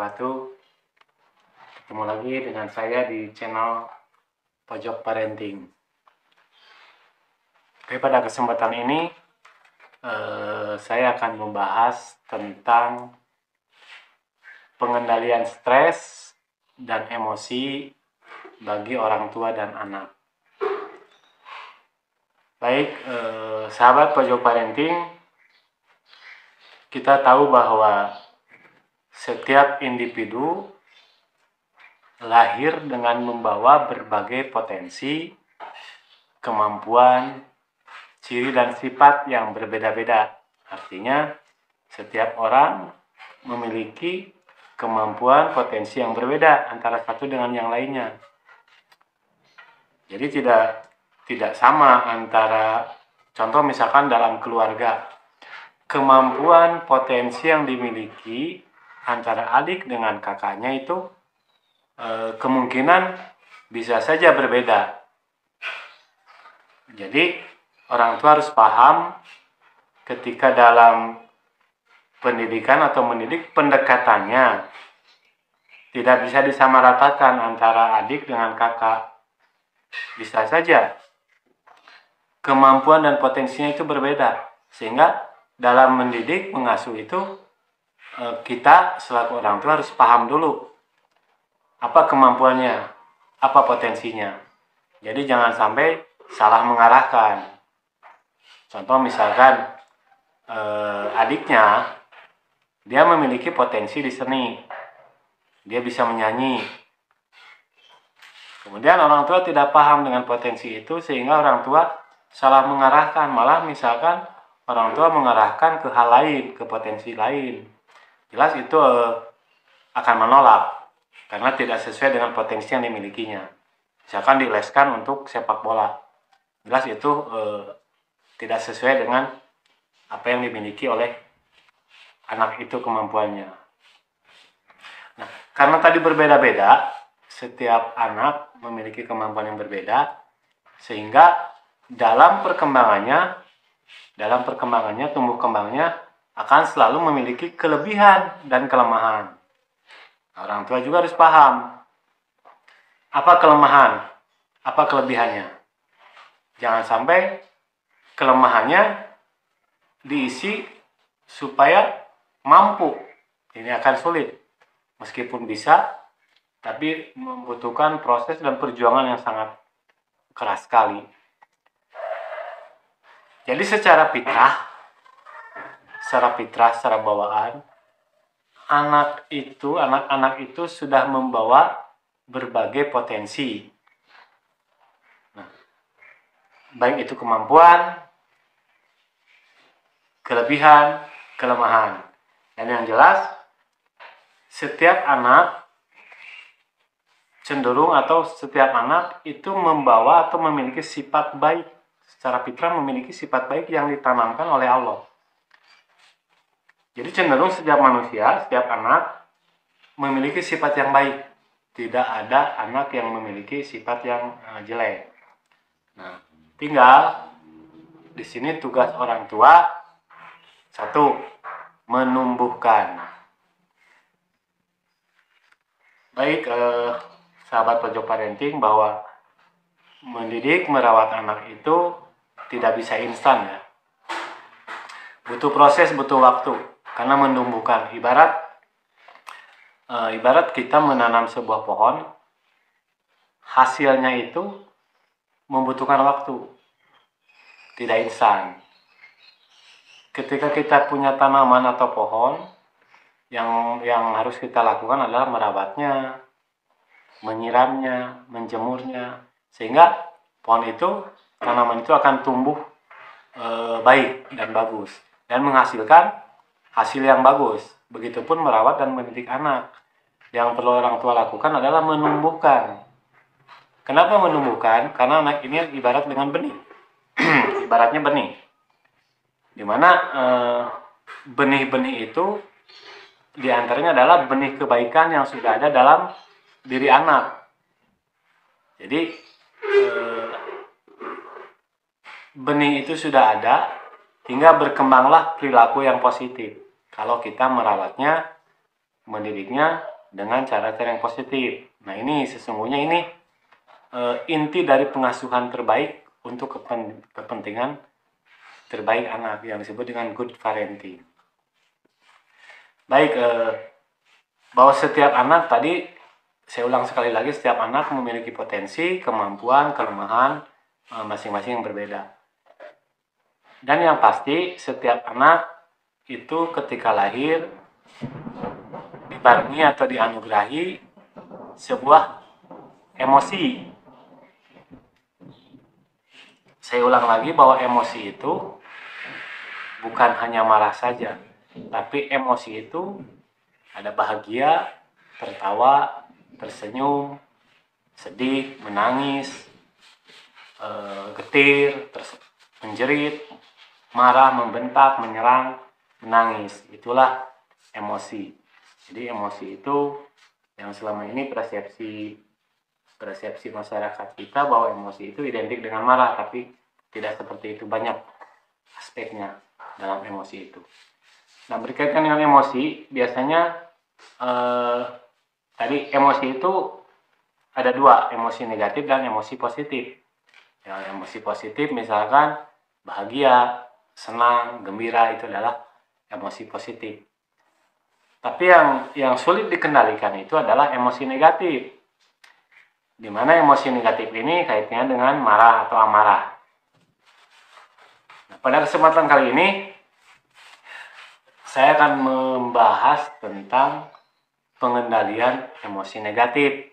wabarakatuh. Ketemu lagi dengan saya di channel Pojok Parenting. Oke, pada kesempatan ini saya akan membahas tentang pengendalian stres dan emosi bagi orang tua dan anak. Baik, sahabat Pojok Parenting, kita tahu bahwa setiap individu lahir dengan membawa berbagai potensi, kemampuan, ciri dan sifat yang berbeda-beda. Artinya, setiap orang memiliki kemampuan potensi yang berbeda antara satu dengan yang lainnya. Jadi tidak sama antara, contoh misalkan dalam keluarga, kemampuan potensi yang dimiliki antara adik dengan kakaknya itu kemungkinan bisa saja berbeda. Jadi orang tua harus paham ketika dalam pendidikan atau mendidik, pendekatannya tidak bisa disamaratakan antara adik dengan kakak. Bisa saja kemampuan dan potensinya itu berbeda, sehingga dalam mendidik, mengasuh itu kita selaku orang tua harus paham dulu apa kemampuannya, apa potensinya. Jadi jangan sampai salah mengarahkan. Contoh misalkan adiknya, dia memiliki potensi di seni, dia bisa menyanyi. Kemudian orang tua tidak paham dengan potensi itu, sehingga orang tua salah mengarahkan. Malah misalkan orang tua mengarahkan ke hal lain, ke potensi lain. Jelas itu akan menolak, karena tidak sesuai dengan potensi yang dimilikinya. Misalkan dileskan untuk sepak bola, jelas itu tidak sesuai dengan apa yang dimiliki oleh anak itu kemampuannya. Nah, karena tadi berbeda-beda, setiap anak memiliki kemampuan yang berbeda, sehingga dalam perkembangannya, tumbuh kembangnya akan selalu memiliki kelebihan dan kelemahan. Orang tua juga harus paham apa kelemahan, apa kelebihannya. Jangan sampai kelemahannya diisi supaya mampu. Ini akan sulit. Meskipun bisa, tapi membutuhkan proses dan perjuangan yang sangat keras sekali. Jadi secara fitrah, secara bawaan, anak-anak itu sudah membawa berbagai potensi. Nah, baik itu kemampuan, kelebihan, kelemahan. Dan yang jelas, setiap anak cenderung atau setiap anak itu membawa atau memiliki sifat baik. Secara fitrah memiliki sifat baik yang ditanamkan oleh Allah. Jadi cenderung setiap manusia, setiap anak memiliki sifat yang baik. Tidak ada anak yang memiliki sifat yang jelek. Nah, tinggal di sini tugas orang tua, satu, menumbuhkan. Baik, sahabat Pojok Parenting, bahwa mendidik, merawat anak itu tidak bisa instan ya. Butuh proses, butuh waktu. Karena menumbuhkan, ibarat kita menanam sebuah pohon, hasilnya itu membutuhkan waktu, tidak instan. Ketika kita punya tanaman atau pohon, yang harus kita lakukan adalah merawatnya, menyiramnya, menjemurnya, sehingga tanaman itu akan tumbuh baik dan bagus dan menghasilkan hasil yang bagus. Begitupun merawat dan mendidik anak. Yang perlu orang tua lakukan adalah menumbuhkan. Kenapa menumbuhkan? Karena anak ini ibarat dengan benih. Ibaratnya benih. Dimana benih-benih itu diantaranya adalah benih kebaikan yang sudah ada dalam diri anak. Jadi benih itu sudah ada, hingga berkembanglah perilaku yang positif. Kalau kita merawatnya, mendidiknya dengan cara-cara yang positif. Nah, ini sesungguhnya ini inti dari pengasuhan terbaik untuk kepentingan terbaik anak yang disebut dengan good parenting. Baik, bahwa setiap anak tadi, saya ulang sekali lagi, setiap anak memiliki potensi, kemampuan, kelemahan masing-masing yang berbeda. Dan yang pasti setiap anak itu ketika lahir dibarengi atau dianugerahi sebuah emosi. Saya ulang lagi bahwa emosi itu bukan hanya marah saja, tapi emosi itu ada bahagia, tertawa, tersenyum, sedih, menangis, getir, menjerit, marah, membentak, menyerang, menangis. Itulah emosi. Jadi emosi itu yang selama ini persepsi masyarakat kita bahwa emosi itu identik dengan marah, tapi tidak seperti itu, banyak aspeknya dalam emosi itu. Nah, berkaitan dengan emosi, biasanya tadi emosi itu ada dua, emosi negatif dan emosi positif. Ya, emosi positif misalkan bahagia, senang, gembira, itu adalah emosi positif. Tapi yang sulit dikendalikan itu adalah emosi negatif, di mana emosi negatif ini kaitannya dengan marah atau amarah. Nah, pada kesempatan kali ini saya akan membahas tentang pengendalian emosi negatif,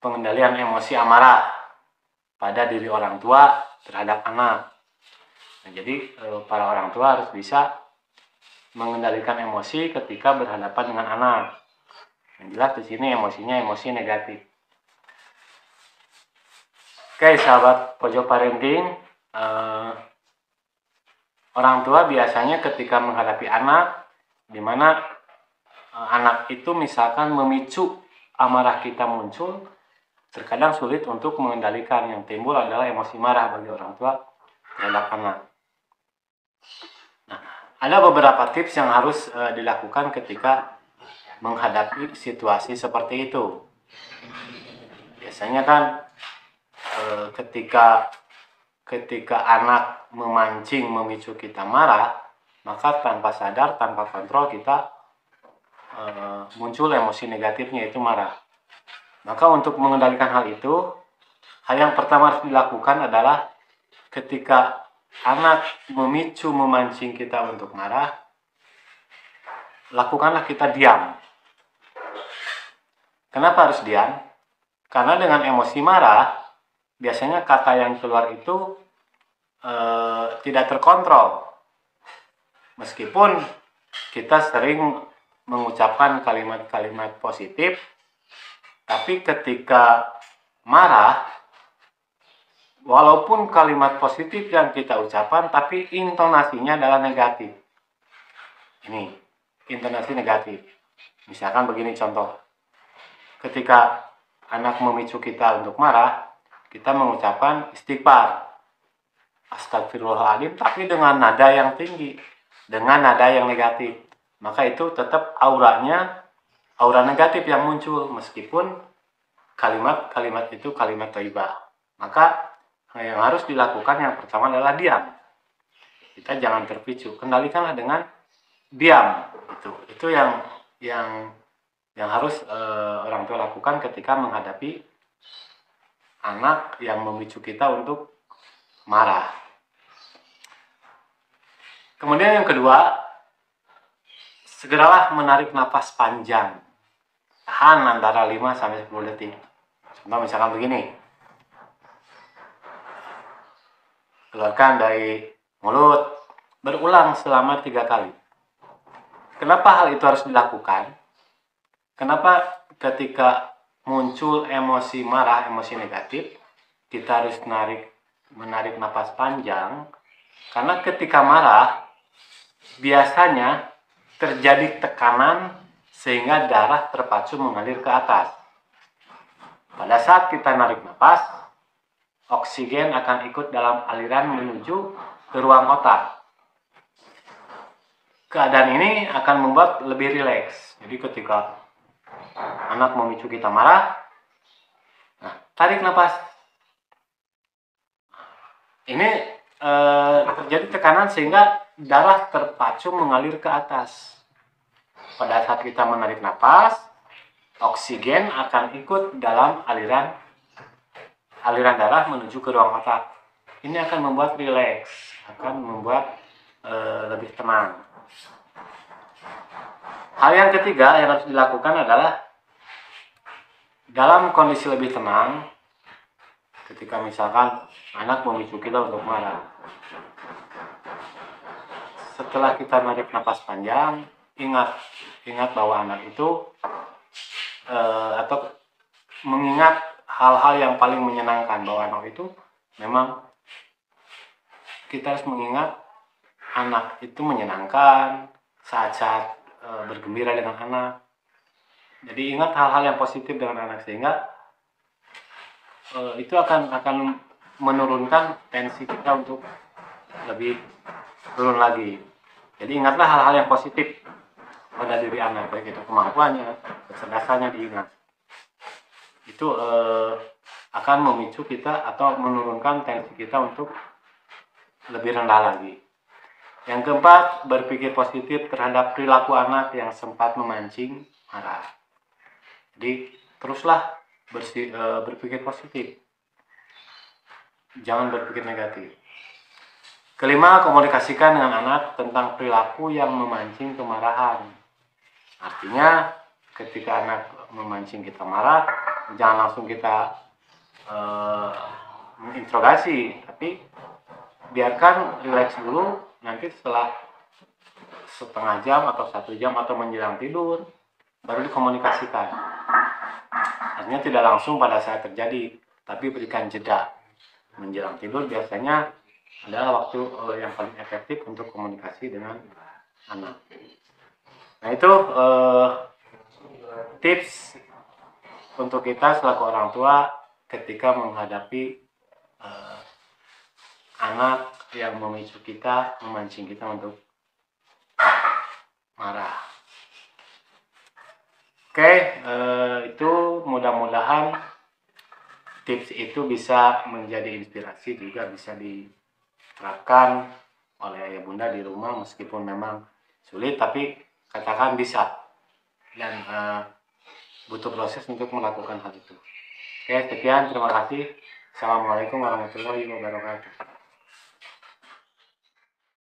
pengendalian emosi amarah pada diri orang tua terhadap anak. Nah, jadi para orang tua harus bisa mengendalikan emosi ketika berhadapan dengan anak. Yang jelas di sini emosinya emosi negatif. Oke, sahabat pojok parenting, orang tua biasanya ketika menghadapi anak, di mana anak itu misalkan memicu amarah kita muncul, terkadang sulit untuk mengendalikan. Yang timbul adalah emosi marah bagi orang tua terhadap anak. Nah, ada beberapa tips yang harus dilakukan ketika menghadapi situasi seperti itu. Biasanya kan ketika anak memancing, memicu kita marah, maka tanpa sadar, tanpa kontrol kita muncul emosi negatifnya, itu marah. Maka untuk mengendalikan hal itu, hal yang pertama harus dilakukan adalah ketika anak memicu, memancing kita untuk marah, lakukanlah kita diam. Kenapa harus diam? Karena dengan emosi marah, biasanya kata yang keluar itu tidak terkontrol. Meskipun kita sering mengucapkan kalimat-kalimat positif, tapi ketika marah, walaupun kalimat positif yang kita ucapkan, tapi intonasinya adalah negatif. Ini, intonasi negatif. Misalkan begini contoh. Ketika anak memicu kita untuk marah, kita mengucapkan istighfar, astagfirullahaladzim, tapi dengan nada yang tinggi, dengan nada yang negatif. Maka itu tetap aura negatif yang muncul, meskipun kalimat-kalimat itu kalimat thayyibah. Maka yang harus dilakukan yang pertama adalah diam. Kita jangan terpicu, kendalikanlah dengan diam. Itu yang harus orang tua lakukan ketika menghadapi anak yang memicu kita untuk marah. Kemudian yang kedua, segeralah menarik nafas panjang. Tahan antara 5-10 detik. Contoh misalkan begini. Keluarkan dari mulut, berulang selama 3 kali. Kenapa hal itu harus dilakukan? Kenapa ketika muncul emosi marah, emosi negatif, kita harus menarik nafas panjang? Karena ketika marah, biasanya terjadi tekanan sehingga darah terpacu mengalir ke atas. Pada saat kita narik nafas, oksigen akan ikut dalam aliran menuju ke ruang otak. keadaan ini akan membuat lebih rileks. Jadi ketika anak memicu kita marah, nah, tarik nafas. Ini terjadi tekanan sehingga darah terpacu mengalir ke atas. Pada saat kita menarik nafas, oksigen akan ikut dalam aliran darah menuju ke ruang otak. Ini akan membuat rileks, akan membuat lebih tenang. Hal yang ketiga yang harus dilakukan adalah dalam kondisi lebih tenang, ketika misalkan anak memicu kita untuk marah. Setelah kita narik napas panjang, ingat bahwa anak itu atau mengingat hal-hal yang paling menyenangkan, bahwa anak itu memang kita harus mengingat anak itu menyenangkan saat-saat bergembira dengan anak. Jadi ingat hal-hal yang positif dengan anak, sehingga itu akan menurunkan tensi kita untuk lebih turun lagi. Jadi ingatlah hal-hal yang positif pada diri anak, baik itu kemampuannya, kecerdasannya diingat. Itu akan memicu kita atau menurunkan tensi kita untuk lebih rendah lagi. Yang keempat, berpikir positif terhadap perilaku anak yang sempat memancing marah. Jadi teruslah berpikir positif, jangan berpikir negatif. Kelima, komunikasikan dengan anak tentang perilaku yang memancing kemarahan. Artinya ketika anak memancing kita marah, jangan langsung kita menginterogasi, tapi biarkan rileks dulu. Nanti setelah setengah jam atau 1 jam atau menjelang tidur baru dikomunikasikan. Artinya tidak langsung pada saat terjadi, tapi berikan jeda. Menjelang tidur biasanya adalah waktu yang paling efektif untuk komunikasi dengan anak. Nah, itu tips untuk kita selaku orang tua ketika menghadapi anak yang memicu kita, memancing kita untuk marah. Oke, itu mudah-mudahan tips itu bisa menjadi inspirasi, juga bisa diterapkan oleh ayah bunda di rumah, meskipun memang sulit, tapi katakan bisa, dan butuh proses untuk melakukan hal itu. Oke, sekian, terima kasih. Assalamualaikum warahmatullahi wabarakatuh.